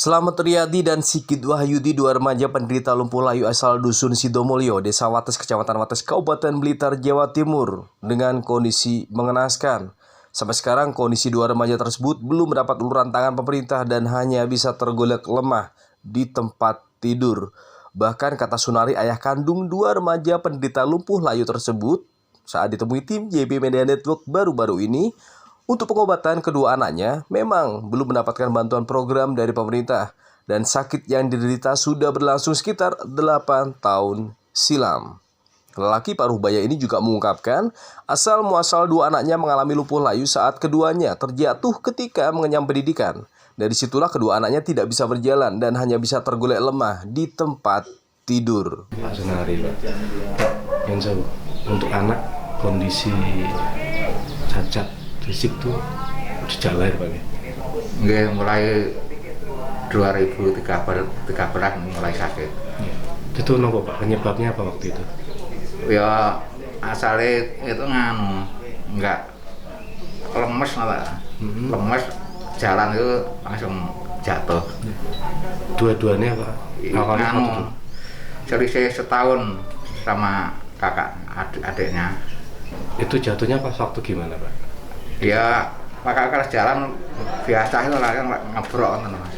Slamet Riyadi dan Sigit Wahyudi, dua remaja penderita lumpuh layu asal Dusun Sidomulyo, Desa Wates, Kecamatan Wates, Kabupaten Blitar, Jawa Timur, dengan kondisi mengenaskan. Sampai sekarang kondisi dua remaja tersebut belum mendapat uluran tangan pemerintah dan hanya bisa tergolek lemah di tempat tidur. Bahkan kata Sunari, ayah kandung dua remaja penderita lumpuh layu tersebut, saat ditemui tim JB Media Network baru-baru ini, untuk pengobatan kedua anaknya memang belum mendapatkan bantuan program dari pemerintah dan sakit yang diderita sudah berlangsung sekitar 8 tahun silam. Lelaki paruh baya ini juga mengungkapkan asal muasal dua anaknya mengalami lumpuh layu saat keduanya terjatuh ketika mengenyam pendidikan. Dari situlah kedua anaknya tidak bisa berjalan dan hanya bisa tergolek lemah di tempat tidur. Pak Sunari, Pak. Yang untuk anak kondisi cacat fisik tuh sejak lahir, Pak. Nggih, mulai 2013 mulai sakit. Itu nopo, Pak? Penyebabnya apa waktu itu? Ya asalnya itu nggak lemes malah. Lemes, jalan itu langsung jatuh. Dua-duanya, Pak? Awalnya waktu itu? Selisih setahun sama kakak adiknya. Itu jatuhnya pas waktu gimana, Pak? Ya kakak jalan biasa itu lah yang ngebrok gitu, Mas.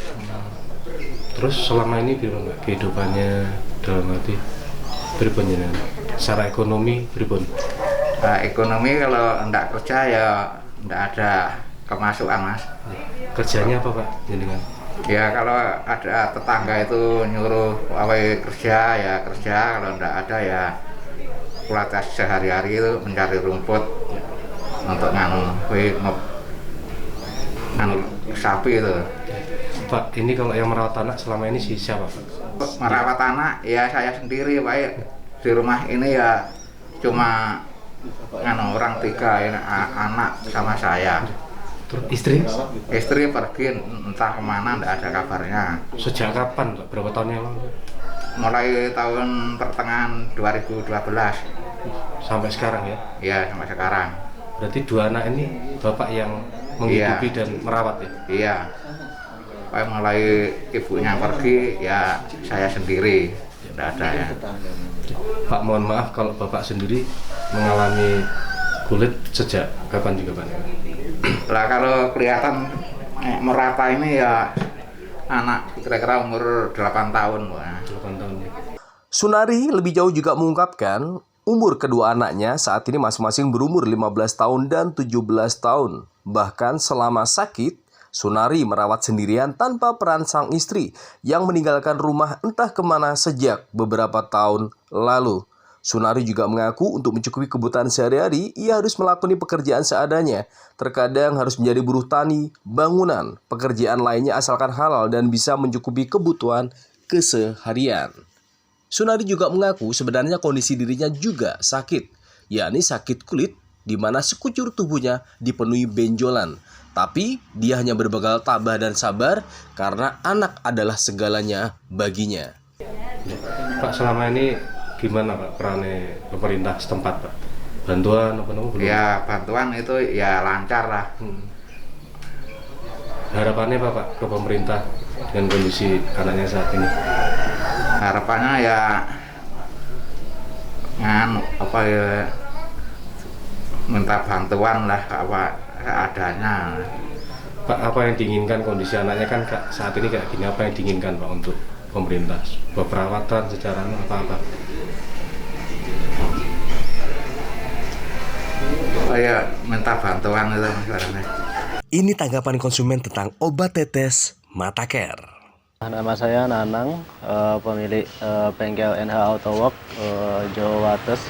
Terus selama ini gimana kehidupannya dalam arti pripun jenengan? Secara ekonomi pripun? Nah, ekonomi kalau enggak kerja ya enggak ada kemasukan, Mas. Kerjanya apa, Pak, jenengan? Ya kalau ada tetangga itu nyuruh awal kerja ya kerja, kalau enggak ada ya kualitas sehari-hari itu mencari rumput untuk nganu sapi itu. Pak, ini kalau yang merawat anak selama ini siapa, Pak? Merawat anak ya saya sendiri, Pak. Di rumah ini ya cuma orang tiga, ini anak sama saya. Terus istri? Istri pergi entah kemana, enggak ada kabarnya. Sejak kapan, Pak? Berapa tahun yang lalu? Mulai tahun pertengahan 2012. Sampai sekarang ya? Ya, sampai sekarang. Berarti dua anak ini Bapak yang menghidupi dan merawat ya? Iya. Mulai ibunya pergi, ya saya sendiri. Tidak ada ya. Pak, mohon maaf kalau Bapak sendiri mengalami kulit sejak kapan juga, Pak? Lah kalau kelihatan merata ini ya anak kira-kira umur 8 tahun. 8 tahun ya. Sunari lebih jauh juga mengungkapkan umur kedua anaknya saat ini masing-masing berumur 15 tahun dan 17 tahun. Bahkan selama sakit, Sunari merawat sendirian tanpa peran sang istri yang meninggalkan rumah entah kemana sejak beberapa tahun lalu. Sunari juga mengaku untuk mencukupi kebutuhan sehari-hari, ia harus melakoni pekerjaan seadanya. Terkadang harus menjadi buruh tani, bangunan, pekerjaan lainnya asalkan halal dan bisa mencukupi kebutuhan keseharian. Sunari juga mengaku sebenarnya kondisi dirinya juga sakit, yakni sakit kulit di mana sekujur tubuhnya dipenuhi benjolan. Tapi dia hanya berbekal tabah dan sabar karena anak adalah segalanya baginya. Pak, selama ini gimana, Pak, perannya pemerintah setempat, Pak? Bantuan apa namanya? Ya bantuan itu ya lancar lah. Harapannya apa, Pak, ke pemerintah dengan kondisi anaknya saat ini? Harapannya ya minta bantuan lah apa adanya. Pak, apa yang diinginkan kondisi anaknya kan saat ini kayak gini, apa yang diinginkan, Pak, untuk pemerintah? Perawatan secara apa-apa? Ya minta bantuan itu masalahnya. Ini tanggapan konsumen tentang obat tetes Mata-Care. Nama saya Nanang, pemilik bengkel NH Autowork Jawa Wates.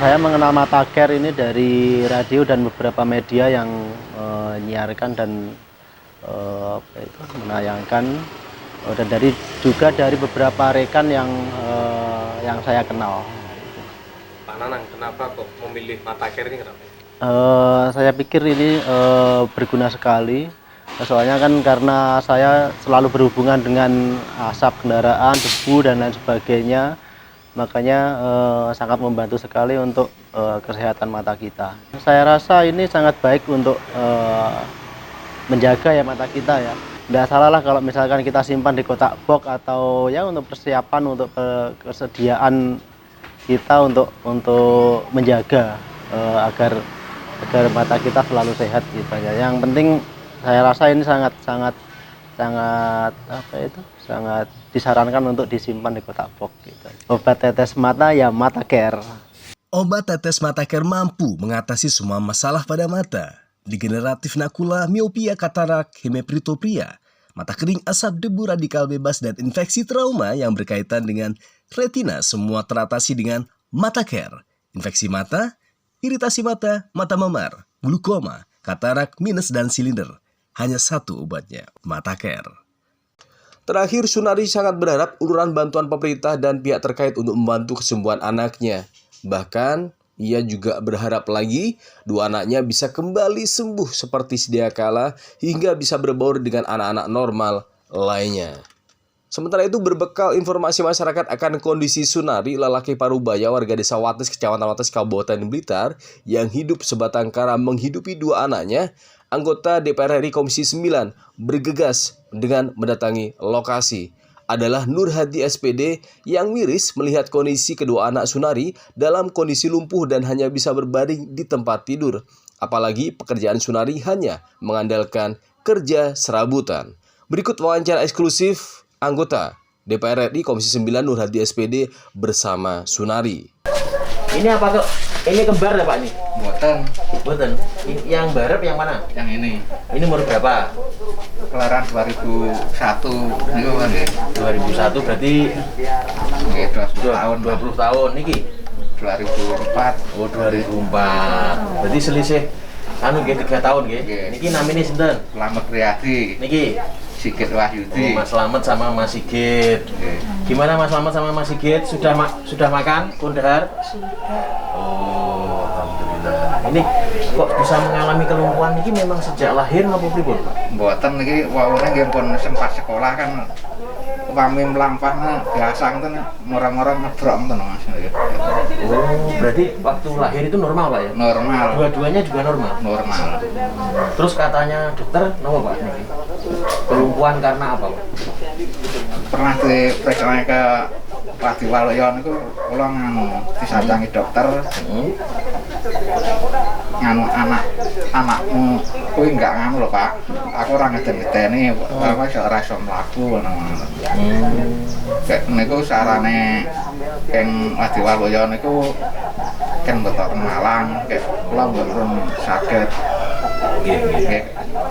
Saya mengenal Mata-Care ini dari radio dan beberapa media yang menyiarkan dan menayangkan, dan juga dari beberapa rekan yang saya kenal. Pak Nanang, kenapa kok memilih Mata-Care ini, kenapa? Saya pikir ini berguna sekali. Soalnya kan karena saya selalu berhubungan dengan asap kendaraan, debu dan lain sebagainya, makanya sangat membantu sekali untuk kesehatan mata kita. Saya rasa ini sangat baik untuk menjaga ya mata kita ya. Nggak salah lah kalau misalkan kita simpan di kotak box atau ya untuk persiapan untuk kesediaan kita untuk menjaga agar mata kita selalu sehat gitu aja. Yang penting saya rasa ini sangat sangat disarankan untuk disimpan di kotak box gitu. Obat tetes mata ya Mata Care. Obat tetes Mata Care mampu mengatasi semua masalah pada mata. Degeneratif makula, miopia, katarak, hemipretopia, mata kering, asap, debu, radikal bebas, dan infeksi trauma yang berkaitan dengan retina semua teratasi dengan Mata Care. Infeksi mata, iritasi mata, mata memar, glukoma, katarak, minus, dan silinder. Hanya satu obatnya, Mata Care. Terakhir, Sunari sangat berharap uluran bantuan pemerintah dan pihak terkait untuk membantu kesembuhan anaknya. Bahkan, ia juga berharap lagi dua anaknya bisa kembali sembuh seperti sedia kala hingga bisa berbaur dengan anak-anak normal lainnya. Sementara itu, berbekal informasi masyarakat akan kondisi Sunari, lelaki Parubaya warga desa Wates, Kecamatan Wates, Kabupaten Blitar, yang hidup sebatang kara menghidupi dua anaknya, anggota DPR RI Komisi 9 bergegas dengan mendatangi lokasi. Adalah Nur Hadi SPD yang miris melihat kondisi kedua anak Sunari dalam kondisi lumpuh dan hanya bisa berbaring di tempat tidur. Apalagi pekerjaan Sunari hanya mengandalkan kerja serabutan. Berikut wawancara eksklusif anggota DPR RI Komisi 9 Nur Hadi SPD bersama Sunari. Ini apa kok? Ini kembar ya Pak nih? Buatan Yang barep yang mana? yang ini Ini umur berapa? kelahiran 2001 ini kan ya 2001 berarti 20 tahun 20 tahun niki. 2004 Oh 2004. Berarti selisih anu nggih 3 tahun nggih. Nggih. Niki namine sinten? Slamet Riyadi Niki. Sigit Oh, Wahyudi. Mas Slamet sama Mas Sigit. Nggih. Gimana Mas Slamet sama Mas Sigit? Sudah makan? Kundahar? Oh, alhamdulillah. Ini kok bisa mengalami kelumpuhan ini memang sejak lahir napa pripun, Pak? Mboten niki wawune nggih pun sempat sekolah kan upami mlampahna biasa ngoten mora-mora ngebrok ngoten Mas. Oh, berarti waktu lahir itu normal, Pak ya? Normal. Dua-duanya juga normal. Normal. Terus katanya dokter, kenapa Pak? Niki? Kelumpuhan karena apa, Pak? Pernah diperiksa ke Padi Waluyo niku kula nganu disandangi dokter nganu anakmu kuwi enggak nganu lho Pak. Aku ora ngeden-ngedeni, apa iso ora iso mlaku ngono. Niku sarane keng Padi Waluyo niku keng betok Malang, kek kula mboten saged nggih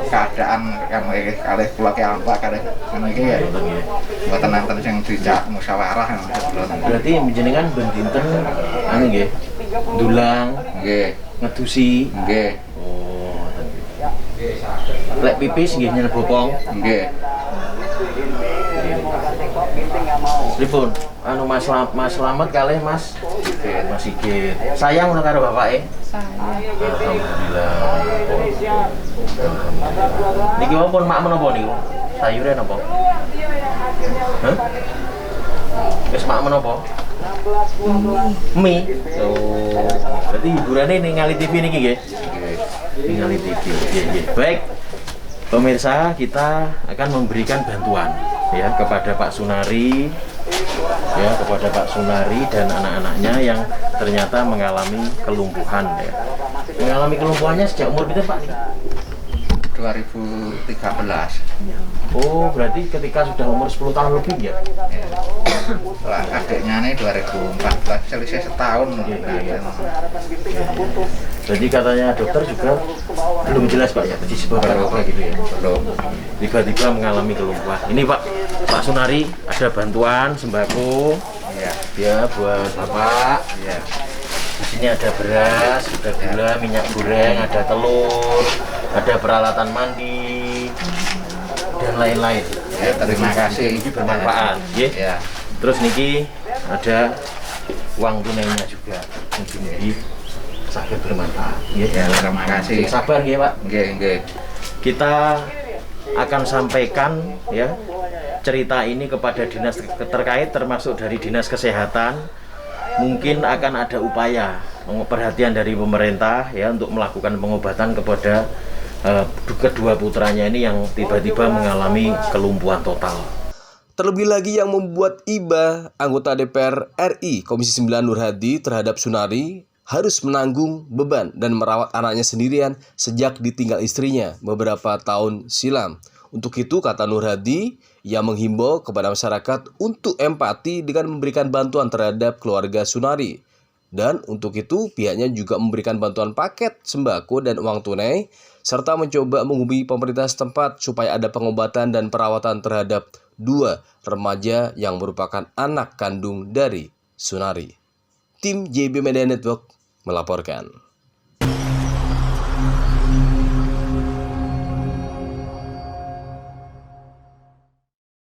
keadaan kami kalih kula ki ampak kalih ngono iki ya. Mboten nonton sing dijak musyawarah sebelum. Berarti jenengan ben dinten anu nggih. Dulang, Nggih, ngedusi. nggih, Oh, lek pipis nggih nyen bopong. nggih. Pripun? Anu Mas Slamet kalih Mas Sigit. Sayang ngono karo bapake? Alhamdulillah. Niki pun mak menapa niku? Sayure napa? Hah? Wis mak menapa? Mie. Oh, berarti hiburannya ningali TV niki nggih? Ningali TV. Nggih. Baik. Pemirsa, kita akan memberikan bantuan ya kepada Pak Sunari, ya kepada Pak Sunari dan anak-anaknya yang ternyata mengalami kelumpuhan ya. Mengalami kelumpuhannya sejak umur berapa Pak? 2013. Oh, berarti ketika sudah umur 10 tahun lebih ya? Lah adiknya nih 2014 selisih setahun. Jadi katanya dokter juga belum jelas Pak ya, disebabkan apa gitu ya? Belum. Tiba-tiba mengalami kelumpuhan. Ini Pak Sunari ada bantuan sembako Iya. ya buat Bapak. Iya. Di sini ada beras, ada gula, minyak goreng, ada telur, ada peralatan mandi dan lain-lain. Ya, terima kasih. Ini bermanfaat, ya. Ya. Terus niki ada uang tunainya juga. Mungkin ini sangat bermanfaat. Ya, terima kasih. Sabar ya Pak. Nggih, nggih. Kita akan sampaikan ya cerita ini kepada dinas terkait termasuk dari dinas kesehatan. Mungkin akan ada upaya perhatian dari pemerintah ya untuk melakukan pengobatan kepada kedua putranya ini yang tiba-tiba mengalami kelumpuhan total. Terlebih lagi yang membuat iba, anggota DPR RI Komisi 9 Nur Hadi terhadap Sunari harus menanggung beban dan merawat anaknya sendirian sejak ditinggal istrinya beberapa tahun silam. Untuk itu, kata Nur Hadi, ia menghimbau kepada masyarakat untuk empati dengan memberikan bantuan terhadap keluarga Sunari. Dan untuk itu, pihaknya juga memberikan bantuan paket sembako dan uang tunai, serta mencoba menghubungi pemerintah setempat supaya ada pengobatan dan perawatan terhadap 2 remaja yang merupakan anak kandung dari Sunari. Tim JB Media Network melaporkan.